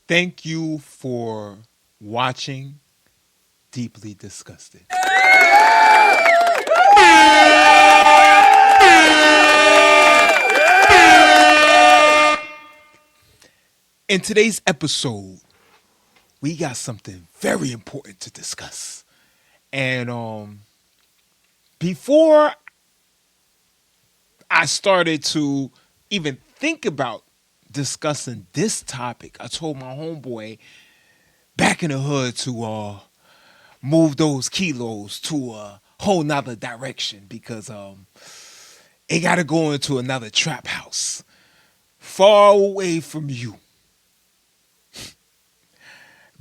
Thank you for watching Deeply Disgusted. In today's episode, we got something very important to discuss. And before I started to even think about discussing this topic, I told my homeboy back in the hood to move those kilos to a whole nother direction because it got to go into another trap house far away from you.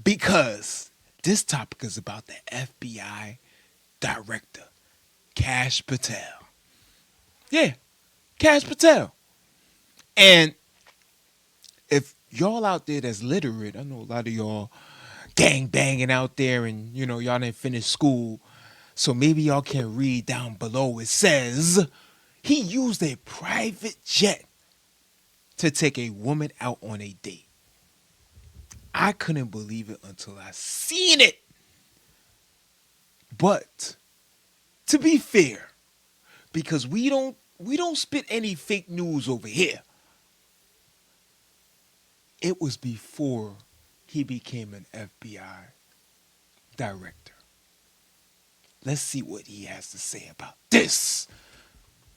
Because this topic is about the FBI director, KASH Patel. Yeah, KASH Patel. And if y'all out there that's literate, I know a lot of y'all gang banging out there and, y'all didn't finish school. So maybe y'all can read down below. It says he used a private jet to take a woman out on a date. I couldn't believe it until I seen it. But to be fair, because we don't spit any fake news over here. It was before he became an FBI director. Let's see what he has to say about this.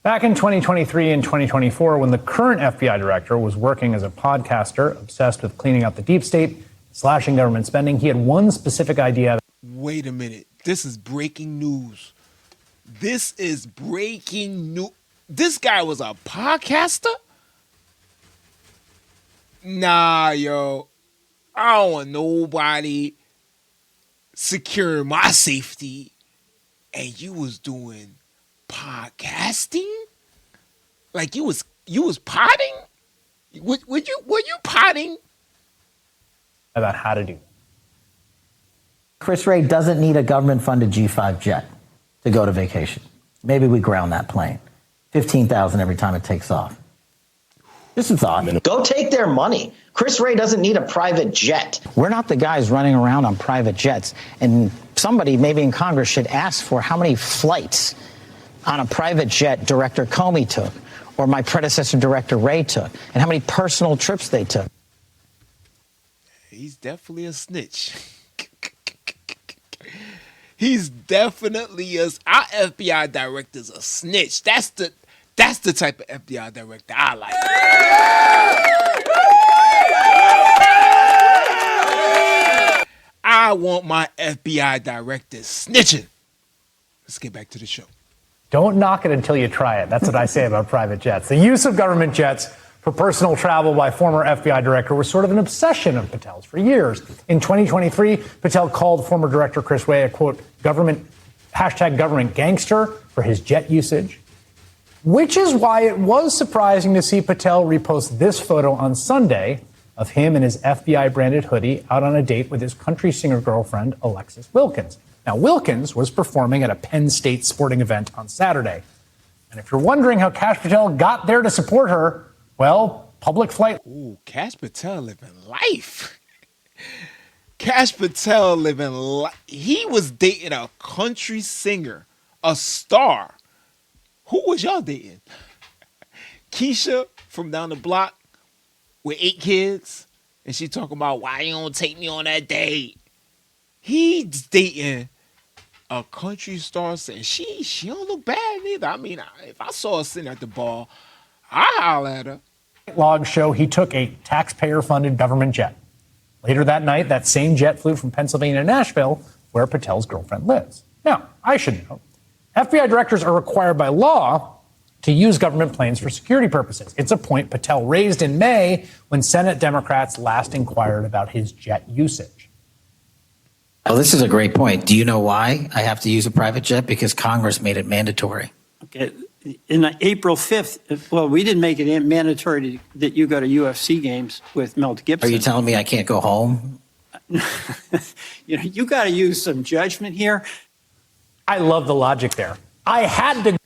Back in 2023 and 2024, when the current FBI director was working as a podcaster, obsessed with cleaning up the deep state, slashing government spending, he had one specific idea. Wait a minute. This is breaking news. This is breaking news. This guy was a podcaster? Nah, yo. I don't want nobody securing my safety. And you was doing podcasting? Like you was potting? Were you potting? About how to do it. Chris Wray doesn't need a government-funded G5 jet to go to vacation. Maybe we ground that plane. $15,000 every time it takes off. Just a thought. Go take their money. Chris Wray doesn't need a private jet. We're not the guys running around on private jets. And somebody maybe in Congress should ask for how many flights on a private jet Director Comey took, or my predecessor Director Wray took, and how many personal trips they took. He's definitely a snitch. He's definitely our FBI director's a snitch. That's the type of FBI director I like. I want my FBI director snitching. Let's get back to the show. Don't knock it until you try it. That's what I say about private jets. The use of government jets for personal travel by former FBI director was sort of an obsession of Patel's for years. In 2023, Patel called former director Chris Wray a, quote, government gangster for his jet usage, which is why it was surprising to see Patel repost this photo on Sunday of him in his FBI-branded hoodie out on a date with his country singer girlfriend, Alexis Wilkins. Now, Wilkins was performing at a Penn State sporting event on Saturday. And if you're wondering how KASH Patel got there to support her, well, public flight. Ooh, KASH Patel living life. KASH Patel living life. He was dating a country singer, a star. Who was y'all dating? Keisha from down the block with 8 kids. And she talking about why you don't take me on that date. He's dating a country star saying she don't look bad either. I mean, if I saw her sitting at the bar, I'd holler at her. Logs show he took a taxpayer-funded government jet. Later that night, that same jet flew from Pennsylvania to Nashville, where Patel's girlfriend lives. Now, I should know, FBI directors are required by law to use government planes for security purposes. It's a point Patel raised in May when Senate Democrats last inquired about his jet usage. Oh, this is a great point. Do you know why I have to use a private jet? Because Congress made it mandatory. Okay. In April 5th, well, we didn't make it mandatory that you go to UFC games with Mel Gibson. Are you telling me I can't go home? You got to use some judgment here. I love the logic there. I had to.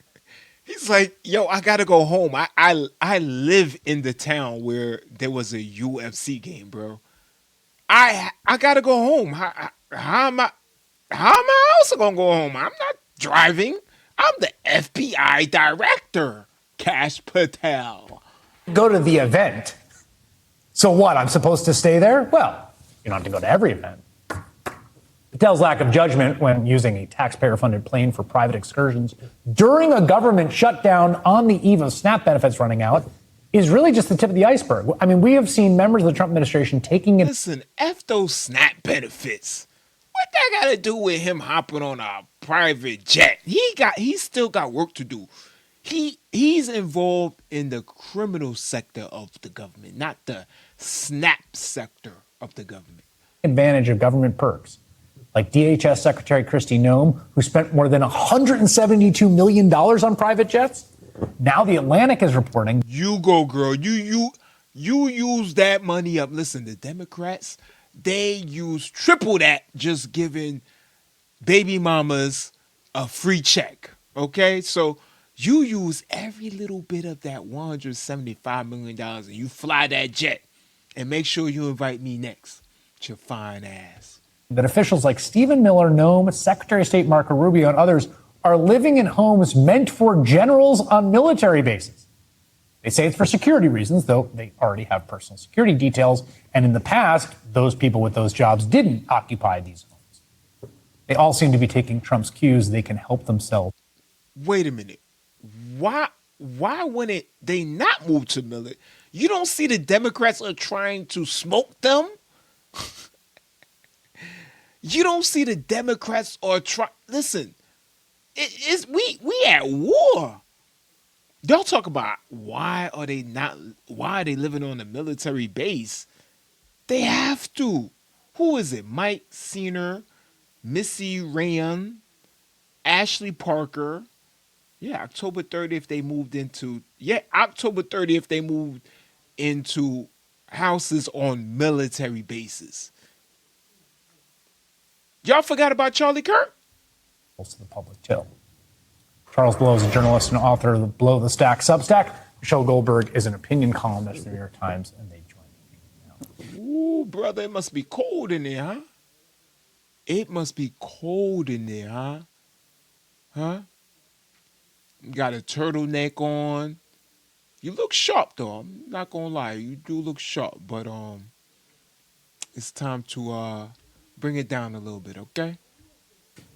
He's like, yo, I gotta go home. I live in the town where there was a UFC game, bro. I gotta go home. How am I also gonna go home? I'm not driving. I'm the FBI director, Kash Patel. Go to the event. So what? I'm supposed to stay there? Well, you don't have to go to every event. Patel's lack of judgment when using a taxpayer-funded plane for private excursions during a government shutdown on the eve of SNAP benefits running out is really just the tip of the iceberg. I mean, we have seen members of the Trump administration taking it. Listen, F those SNAP benefits. What that got to do with him hopping on a private jet? He's still got work to do. He's involved in the criminal sector of the government, not the SNAP sector of the government. Advantage of government perks, like DHS Secretary Kristi Noem, who spent more than $172 million on private jets. Now the Atlantic is reporting. You go, girl. You use that money up. Listen, the Democrats, they use triple that just giving baby mamas a free check. Okay? So you use every little bit of that $175 million and you fly that jet and make sure you invite me next. It's your fine ass. That officials like Stephen Miller, Noem, Secretary of State Marco Rubio, and others are living in homes meant for generals on military bases. They say it's for security reasons, though they already have personal security details. And in the past, those people with those jobs didn't occupy these homes. They all seem to be taking Trump's cues. They can help themselves. Wait a minute. Why wouldn't they not move to Miller? You don't see the Democrats are trying to smoke them? You don't see the Democrats are trying. Listen, we at war. Y'all talk about why are they living on a military base? They have to. Who is it? Mike Senior, Missy Rayon, Ashley Parker. Yeah, October 30th they moved into. Yeah, October 30th they moved into houses on military bases. Y'all forgot about Charlie Kirk? To the public too. Charles Blow is a journalist and author of the Blow the Stack Substack. Michelle Goldberg is an opinion columnist at the New York Times, and they join me now. Ooh, brother, it must be cold in there, huh? It must be cold in there, huh? Huh? You got a turtleneck on. You look sharp, though. I'm not gonna lie. You do look sharp, but it's time to bring it down a little bit, okay?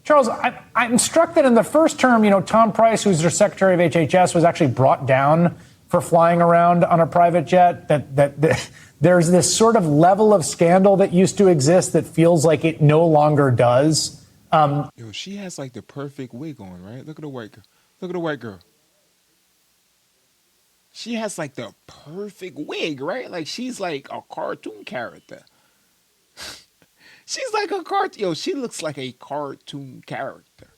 Charles, I'm struck that in the first term, Tom Price, who's their Secretary of HHS, was actually brought down for flying around on a private jet. That there's this sort of level of scandal that used to exist that feels like it no longer does. Yo, she has like the perfect wig on, right? Look at the white girl. Look at the white girl. She has like the perfect wig, right? Like she's like a cartoon character. She's like a cartoon. Yo, she looks like a cartoon character.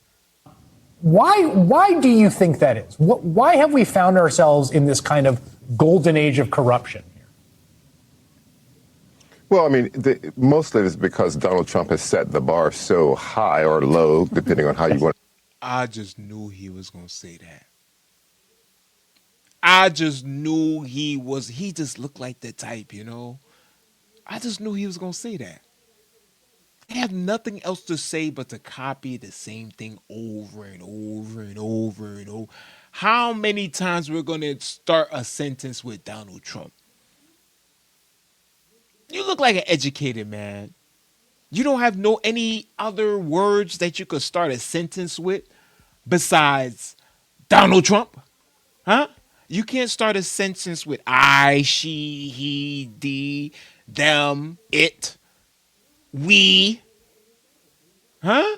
Why do you think that is? Why have we found ourselves in this kind of golden age of corruption here? Well, I mean, mostly it's because Donald Trump has set the bar so high or low, depending on how you want. I just knew he was going to say that. I just knew he just looked like the type, I just knew he was going to say that. They have nothing else to say but to copy the same thing over and over and over and over. How many times we're going to start a sentence with Donald Trump? You look like an educated man. You don't have any other words that you could start a sentence with besides Donald Trump? Huh? You can't start a sentence with I, she, he, thee, them, it, we. Huh?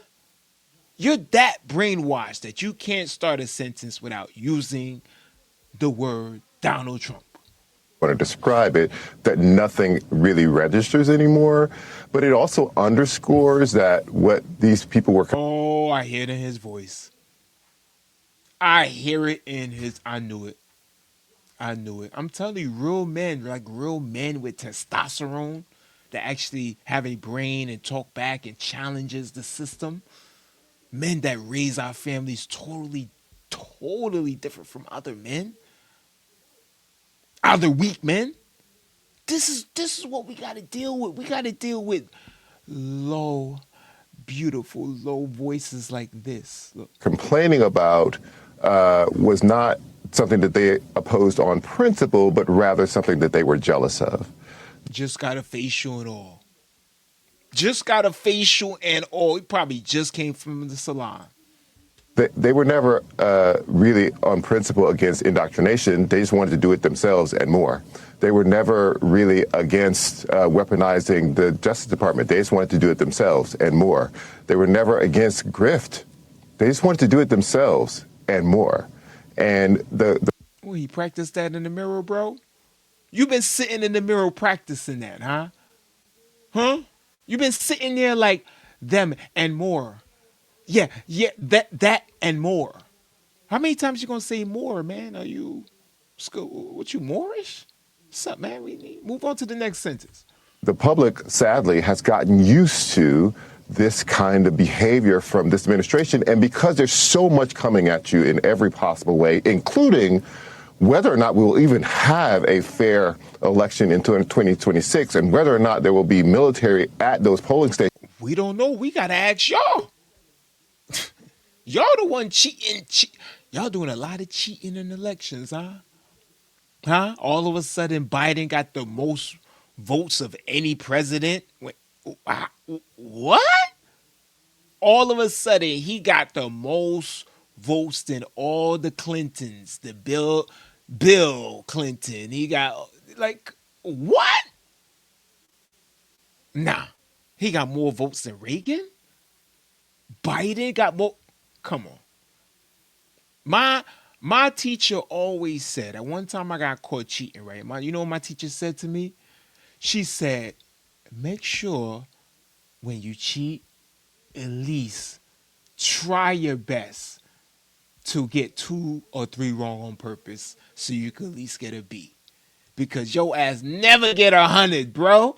You're that brainwashed that you can't start a sentence without using the word Donald Trump. Want to describe it, that nothing really registers anymore, but it also underscores that what these people were. Oh, I hear it in his voice. I hear it in his. I knew it. I'm telling you, real men with testosterone that actually have a brain and talk back and challenges the system. Men that raise our families totally different from other men. Other weak men. this is what we got to deal with. We got to deal with low, beautiful, low voices like this. Look. Complaining about was not something that they opposed on principle, but rather something that they were jealous of. Just got a facial and all. Just got a facial and all. He probably just came from the salon. They were never really on principle against indoctrination. They just wanted to do it themselves and more. They were never really against weaponizing the Justice Department. They just wanted to do it themselves and more. They were never against grift. They just wanted to do it themselves and more. And Well, he practiced that in the mirror, bro? You've been sitting in the mirror practicing that, huh? Huh? You've been sitting there like them and more. Yeah, that and more. How many times you gonna say more, man? Are you, what you Moorish? What's up, man? We need move on to the next sentence. the public, sadly, has gotten used to this kind of behavior from this administration. And because there's so much coming at you in every possible way, including whether or not we will even have a fair election in 2026 and whether or not there will be military at those polling stations. We don't know. We got to ask y'all. Y'all the one cheating. Y'all doing a lot of cheating in elections, huh? Huh? All of a sudden, Biden got the most votes of any president. Wait, what? All of a sudden, he got the most votes than all the Clintons. The Bill Clinton. He got, like, what? Nah. He got more votes than Reagan? Biden got more. Come on. My teacher always said, at one time I got caught cheating, right? You know what my teacher said to me? She said, make sure when you cheat, at least try your best to get 2 or 3 wrong on purpose so you can at least get a B. Because your ass never get 100, bro.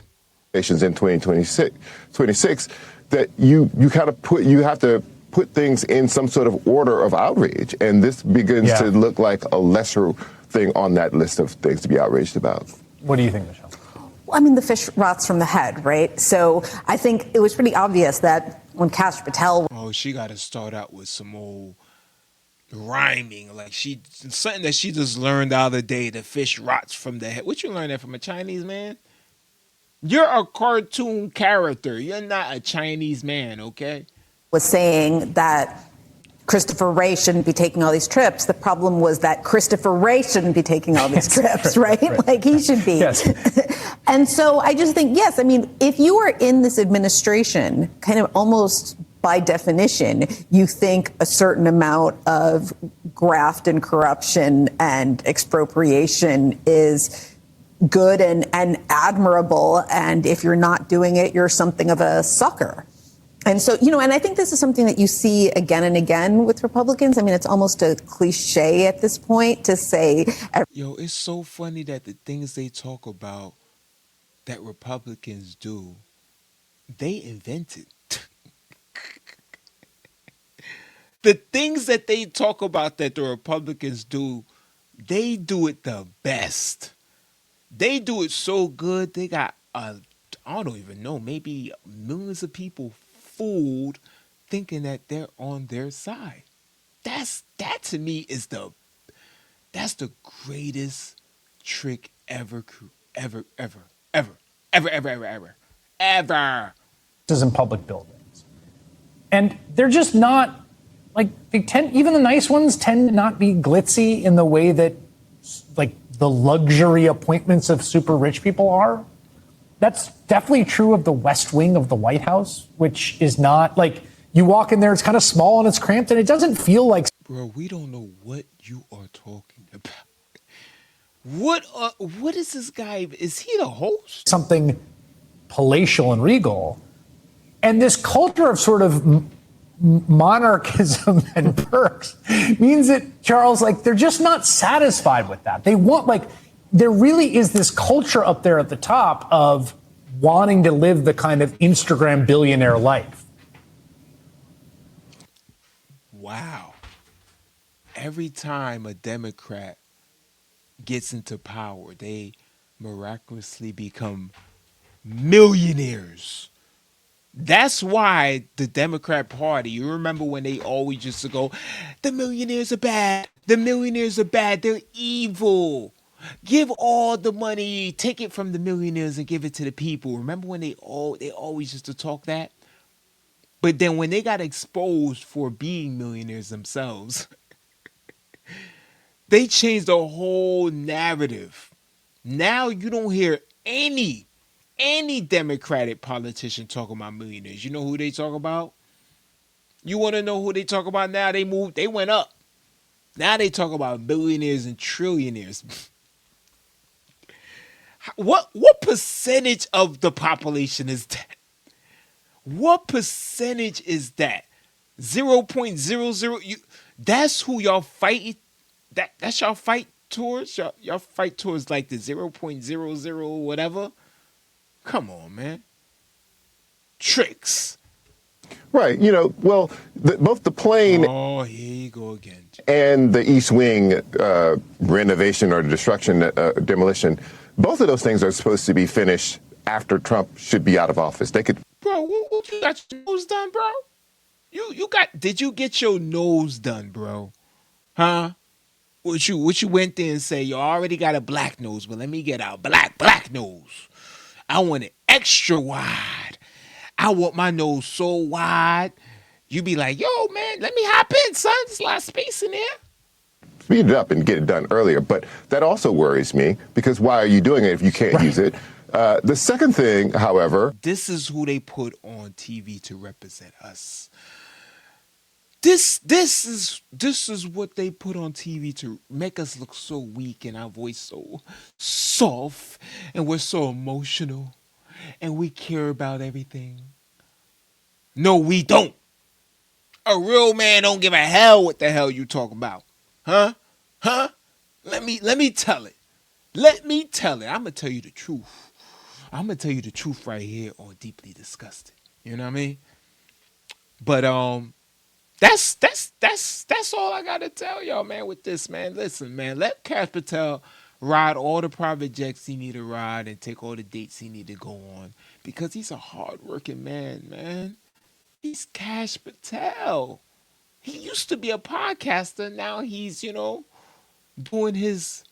In 2026, that you kind of you have to put things in some sort of order of outrage. And this begins to look like a lesser thing on that list of things to be outraged about. What do you think, Michelle? Well, I mean, the fish rots from the head, right? So I think it was pretty obvious that when KASH Patel. Oh, she got to start out with some old rhyming, like something that she just learned the other day. The fish rots from the head. What you learned that from a Chinese man? You're a cartoon character. You're not a Chinese man, okay? Was saying that Christopher Wray shouldn't be taking all these trips. The problem was that Christopher Wray shouldn't be taking all these trips, right? Like he should be. Yes. And so I just think, yes, I mean, if you are in this administration, kind of almost by definition, you think a certain amount of graft and corruption and expropriation is good and admirable. And if you're not doing it, you're something of a sucker. And so, and I think this is something that you see again and again with Republicans. I mean, it's almost a cliche at this point to say. Yo, it's so funny that the things they talk about that Republicans do, they invented. The things that they talk about that the Republicans do, they do it the best. They do it so good, they got, I don't even know, maybe millions of people fooled thinking that they're on their side. That to me is that's the greatest trick ever. This is in public buildings. And they're just not, like, even the nice ones tend to not be glitzy in the way that, like, the luxury appointments of super rich people are. That's definitely true of the West Wing of the White House, which is not, like, you walk in there, it's kind of small and it's cramped, and it doesn't feel like... Bro, we don't know what you are talking about. What is this guy? Is he the host? Something palatial and regal. And this culture of sort of monarchism and perks means that, Charles, like, they're just not satisfied with that. They want, like, there really is this culture up there at the top of wanting to live the kind of Instagram billionaire life. Wow. Every time a Democrat gets into power, they miraculously become millionaires. That's why the Democrat Party, you remember when they always used to go, the millionaires are bad. The millionaires are bad. They're evil. Give all the money, take it from the millionaires and give it to the people. Remember when they always used to talk that? But then when they got exposed for being millionaires themselves, they changed the whole narrative. Now you don't hear any Democratic politician talking about millionaires. You know who they talk about? You want to know who they talk about now? They went up. Now they talk about billionaires and trillionaires. What percentage of the population is that? What percentage is that? 0.00. That's who y'all fight. That's y'all fight towards. Y'all fight towards like the 0.00 whatever. Come on, man. Tricks. Right. Well, both the plane Oh, here you go again. and the East Wing renovation or destruction, demolition, both of those things are supposed to be finished after Trump should be out of office. They could. Bro, what you got your nose done, bro? Did you get your nose done, bro? Huh? What you went there and say, you already got a black nose, but let me get a black nose. I want it extra wide. I want my nose so wide. You be like, yo, man, let me hop in, son. There's a lot of space in there. Speed it up and get it done earlier. But that also worries me because why are you doing it if you can't use it? The second thing, however, this is who they put on TV to represent us. This is what they put on TV to make us look so weak and our voice so soft and we're so emotional and we care about everything. No, we don't. A real man don't give a hell what the hell you talk about. Huh? Huh? Let me tell it. Let me tell it. I'm gonna tell you the truth. I'm gonna tell you the truth right here on Deeply Disgusted. You know what I mean? But that's all I gotta tell y'all, man, with this, man. Listen, man, let Kash Patel ride all the private jets he need to ride and take all the dates he need to go on. Because he's a hardworking man. He's Kash Patel. He used to be a podcaster. Now he's, doing his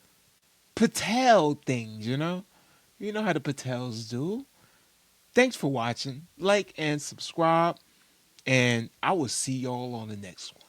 Patel things, You know how the Patels do. Thanks for watching. Like and subscribe. And I will see y'all on the next one.